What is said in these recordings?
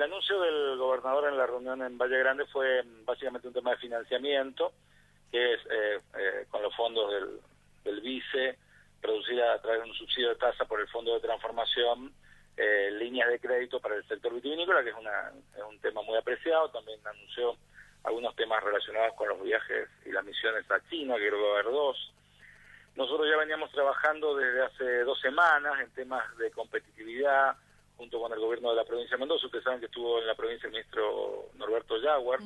el anuncio del gobernador en la reunión en Valle Grande fue básicamente un tema de financiamiento, que es con los fondos del vice, producir a través de un subsidio de tasa por el Fondo de Transformación, líneas de crédito para el sector vitivinícola, que es un tema muy apreciado. También anunció algunos temas relacionados con los viajes y las misiones a China, que creo que va a haber 2. Nosotros ya veníamos trabajando desde hace 2 semanas en temas de competitividad, junto con el gobierno de la provincia de Mendoza. Ustedes saben que estuvo en la provincia el ministro Norberto Jaguar.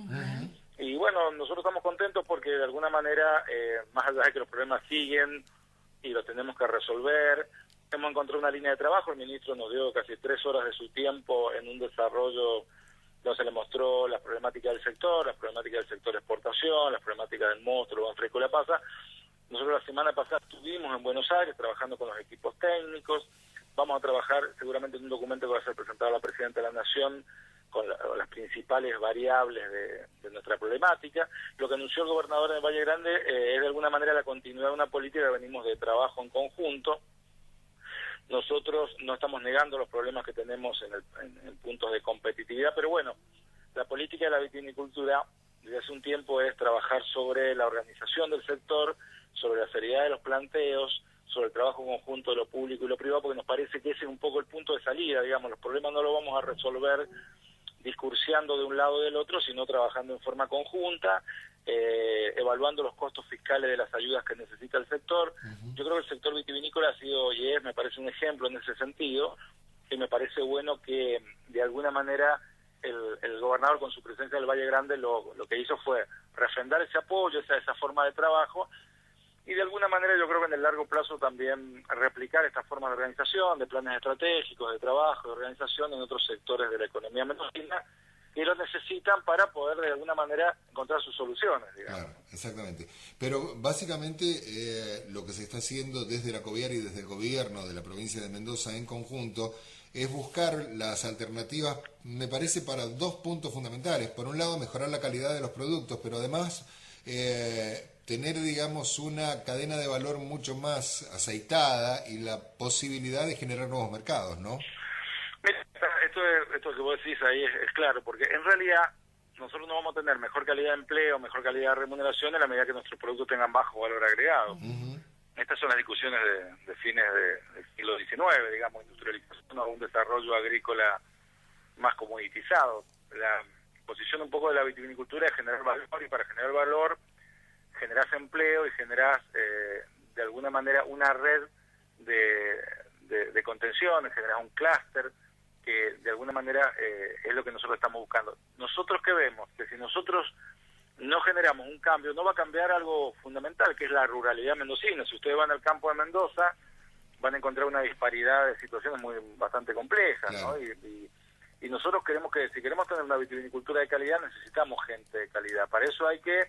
Y bueno, nosotros estamos contentos porque de alguna manera, más allá de que los problemas siguen y los tenemos que resolver, hemos encontrado una línea de trabajo. El ministro nos dio casi 3 horas de su tiempo en un desarrollo donde se le mostró las problemáticas del sector, las problemáticas del sector de exportación, las problemáticas del monstruo, el buen fresco y la pasa. Nosotros la semana pasada estuvimos en Buenos Aires trabajando con los equipos técnicos. Vamos a trabajar seguramente en un documento que va a ser presentado a la Presidenta de la Nación con las principales variables de nuestra problemática. Lo que anunció el gobernador de Valle Grande es de alguna manera la continuidad de una política que venimos de trabajo en conjunto. Nosotros no estamos negando los problemas que tenemos en puntos de competitividad, pero bueno, la política de la vitivinicultura desde hace un tiempo es trabajar sobre la organización del sector, sobre la seriedad de los planteos, sobre el trabajo conjunto de lo público y lo privado, porque nos parece que ese es un poco el punto de salida, digamos. Los problemas no los vamos a resolver discursiando de un lado o del otro, sino trabajando en forma conjunta, evaluando los costos fiscales de las ayudas que necesita el sector. Yo creo que el sector vitivinícola ha sido y es, me parece, un ejemplo en ese sentido, y me parece bueno que de alguna manera el gobernador, con su presencia del Valle Grande, lo que hizo fue refrendar ese apoyo, esa forma de trabajo, y de alguna manera yo creo que en el largo plazo también replicar estas formas de organización, de planes estratégicos, de trabajo, de organización en otros sectores de la economía mendocina que lo necesitan para poder de alguna manera encontrar sus soluciones, digamos. Claro, exactamente. Pero básicamente lo que se está haciendo desde la COVIAR y desde el gobierno de la provincia de Mendoza en conjunto es buscar las alternativas, me parece, para 2 puntos fundamentales. Por un lado, mejorar la calidad de los productos, pero además tener, digamos, una cadena de valor mucho más aceitada y la posibilidad de generar nuevos mercados, ¿no? Mira, esto que vos decís ahí es claro, porque en realidad nosotros no vamos a tener mejor calidad de empleo, mejor calidad de remuneración en la medida que nuestros productos tengan bajo valor agregado. Estas son las discusiones de fines del siglo XIX, digamos, industrialización o un desarrollo agrícola más comoditizado. La posición un poco de la vitivinicultura es generar valor, y para generar valor generás empleo y generás de alguna manera una red de contención, generás un clúster que de alguna manera es lo que nosotros estamos buscando. Nosotros ¿qué vemos? Que si nosotros no generamos un cambio, no va a cambiar algo fundamental, que es la ruralidad mendocina. Si ustedes van al campo de Mendoza, van a encontrar una disparidad de situaciones bastante complejas, ¿no? Y nosotros queremos que, si queremos tener una vitivinicultura de calidad, necesitamos gente de calidad. Para eso hay que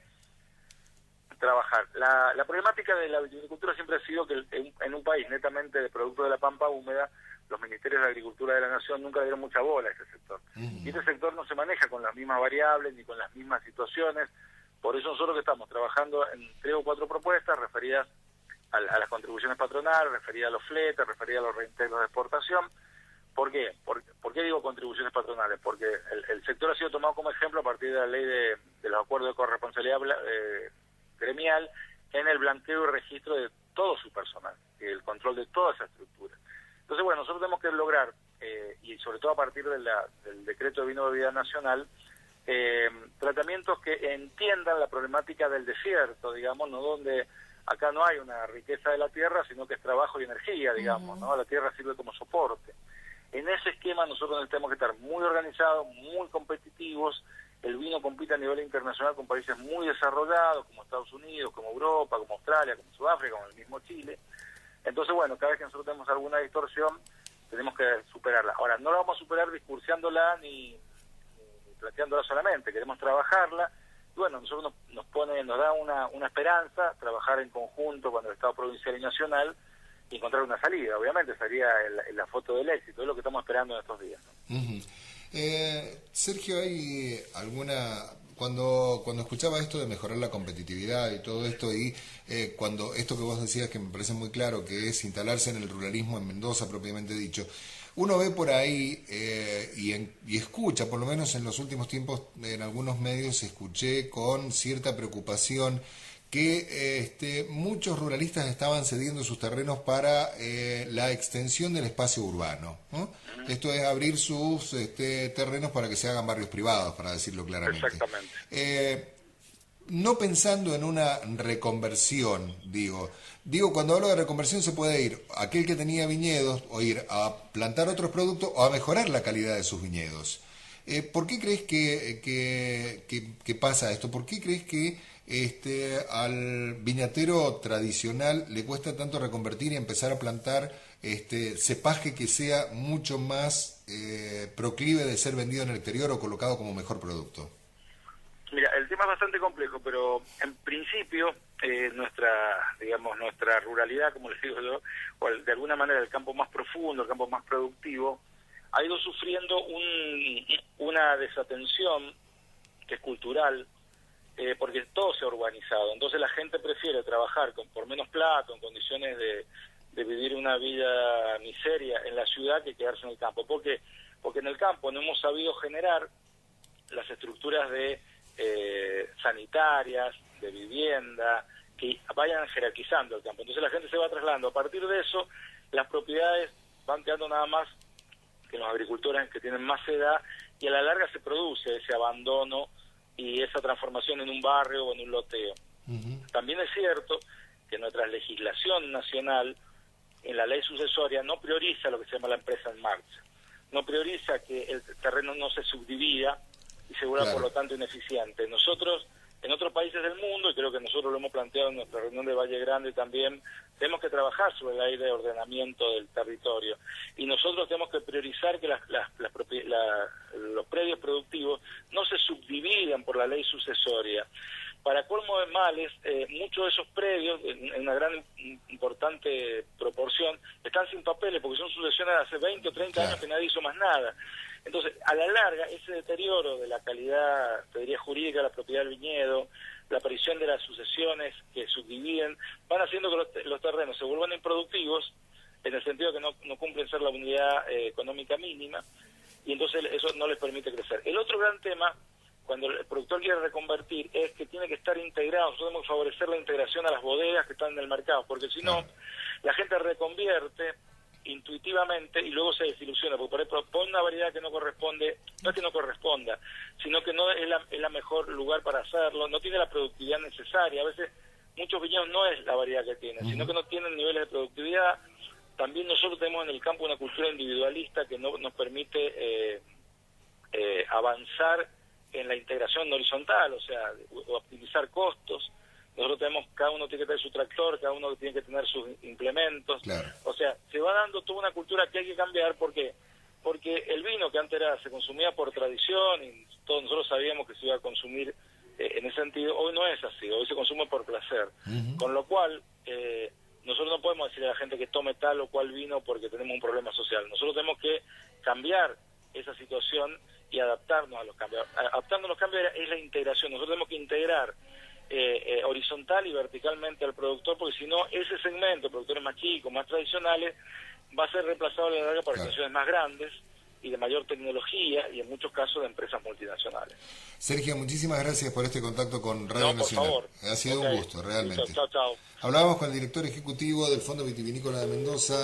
trabajar. La problemática de la vitivinicultura siempre ha sido que en un país netamente de producto de la pampa húmeda, los ministerios de Agricultura de la Nación nunca le dieron mucha bola a ese sector. Y este sector no se maneja con las mismas variables ni con las mismas situaciones. Por eso nosotros que estamos trabajando en 3 o 4 propuestas referidas a las contribuciones patronales, referidas a los fletes, referidas a los reintegros de exportación. ¿Por qué? ¿Por qué digo contribuciones patronales? Porque el sector ha sido tomado como ejemplo a partir de la ley de los acuerdos de corresponsabilidad gremial en el blanqueo y registro de todo su personal, y el control de toda esa estructura. Entonces, bueno, nosotros tenemos que lograr, y sobre todo a partir del decreto de vino de bebida nacional, tratamientos que entiendan la problemática del desierto, digamos, no donde acá no hay una riqueza de la tierra, sino que es trabajo y energía, digamos, ¿no? La tierra sirve como soporte. En ese esquema nosotros tenemos que estar muy organizados, muy competitivos. El vino compite a nivel internacional con países muy desarrollados, como Estados Unidos, como Europa, como Australia, como Sudáfrica, como el mismo Chile. Entonces, bueno, cada vez que nosotros tenemos alguna distorsión, tenemos que superarla. Ahora, no la vamos a superar discursiándola ni planteándola solamente, queremos trabajarla. Y bueno, nosotros nos da una esperanza trabajar en conjunto con el Estado provincial y nacional y encontrar una salida. Obviamente sería la foto del éxito, es lo que estamos esperando en estos días, ¿no? Sergio, ¿hay alguna... Cuando escuchaba esto de mejorar la competitividad y todo esto, y cuando esto que vos decías, que me parece muy claro, que es instalarse en el ruralismo en Mendoza propiamente dicho, Uno ve por ahí y escucha, por lo menos en los últimos tiempos, en algunos medios escuché con cierta preocupación que muchos ruralistas estaban cediendo sus terrenos para la extensión del espacio urbano, ¿no? Esto es abrir sus terrenos para que se hagan barrios privados, para decirlo claramente. Exactamente. No pensando en una reconversión, digo, cuando hablo de reconversión se puede ir aquel que tenía viñedos o ir a plantar otros productos o a mejorar la calidad de sus viñedos. ¿Por qué crees que pasa esto? ¿Por qué crees que al viñatero tradicional le cuesta tanto reconvertir y empezar a plantar cepaje que sea mucho más proclive de ser vendido en el exterior o colocado como mejor producto? Mira, el tema es bastante complejo, pero en principio nuestra ruralidad, como les digo yo, o de alguna manera el campo más profundo, el campo más productivo, ha ido sufriendo una desatención que es cultural, porque todo se ha urbanizado. Entonces la gente prefiere trabajar por menos plata, en condiciones de vivir una vida miseria en la ciudad que quedarse en el campo. ¿Por qué? Porque en el campo no hemos sabido generar las estructuras sanitarias, de vivienda, que vayan jerarquizando el campo. Entonces la gente se va trasladando. A partir de eso, las propiedades van quedando nada más que los agricultores que tienen más edad, y a la larga se produce ese abandono y esa transformación en un barrio o en un loteo. También es cierto que nuestra legislación nacional, en la ley sucesoria, no prioriza lo que se llama la empresa en marcha. No prioriza que el terreno no se subdivida y se vuelva, por lo tanto, ineficiente. Nosotros, en otros países del mundo, y creo que nosotros lo hemos planteado en nuestra reunión de Valle Grande también, tenemos que trabajar sobre la ley de ordenamiento del territorio. Y nosotros tenemos que priorizar que los predios productivos no se subdividan por la ley sucesoria. Para colmo de males, muchos de esos predios, en una gran importante proporción, están sin papeles porque son sucesiones de hace 20 o 30 años que nadie hizo más nada. Entonces, a la larga, ese deterioro de la calidad, te diría, jurídica de la propiedad del viñedo, la aparición de las sucesiones que subdividen, van haciendo que los terrenos se vuelvan improductivos, en el sentido que no cumplen ser la unidad económica mínima, y entonces eso no les permite crecer. El otro gran tema, cuando el productor quiere reconvertir, es que tiene que estar integrado. Nosotros debemos favorecer la integración a las bodegas que están en el mercado, porque si no, la gente reconvierte intuitivamente y luego se desilusiona, porque por ejemplo pone una variedad que no corresponde, no es que no corresponda, sino que no es la mejor lugar para hacerlo, no tiene la productividad necesaria. A veces muchos viñedos no es la variedad que tienen, sino que no tienen niveles de productividad. También nosotros tenemos en el campo una cultura individualista que no nos permite avanzar en la integración horizontal, o sea, optimizar costos. Nosotros cada uno tiene que tener su tractor, cada uno tiene que tener sus implementos. O sea, se va dando toda una cultura que hay que cambiar. ¿Por qué? Porque el vino que antes se consumía por tradición y todos nosotros sabíamos que se iba a consumir en ese sentido, hoy no es así, hoy se consume por placer. Con lo cual, nosotros no podemos decirle a la gente que tome tal o cual vino porque tenemos un problema social. Nosotros tenemos que cambiar esa situación y adaptarnos a los cambios. Adaptando a los cambios es la integración. Nosotros tenemos que integrar horizontal y verticalmente al productor, porque si no, ese segmento, productores más chicos, más tradicionales, va a ser reemplazado a la larga por organizaciones más grandes y de mayor tecnología, y en muchos casos de empresas multinacionales. Sergio, muchísimas gracias por este contacto con Radio Nacional. Por favor. Ha sido un gusto, realmente. Chao. Hablábamos con el director ejecutivo del Fondo Vitivinícola de Mendoza.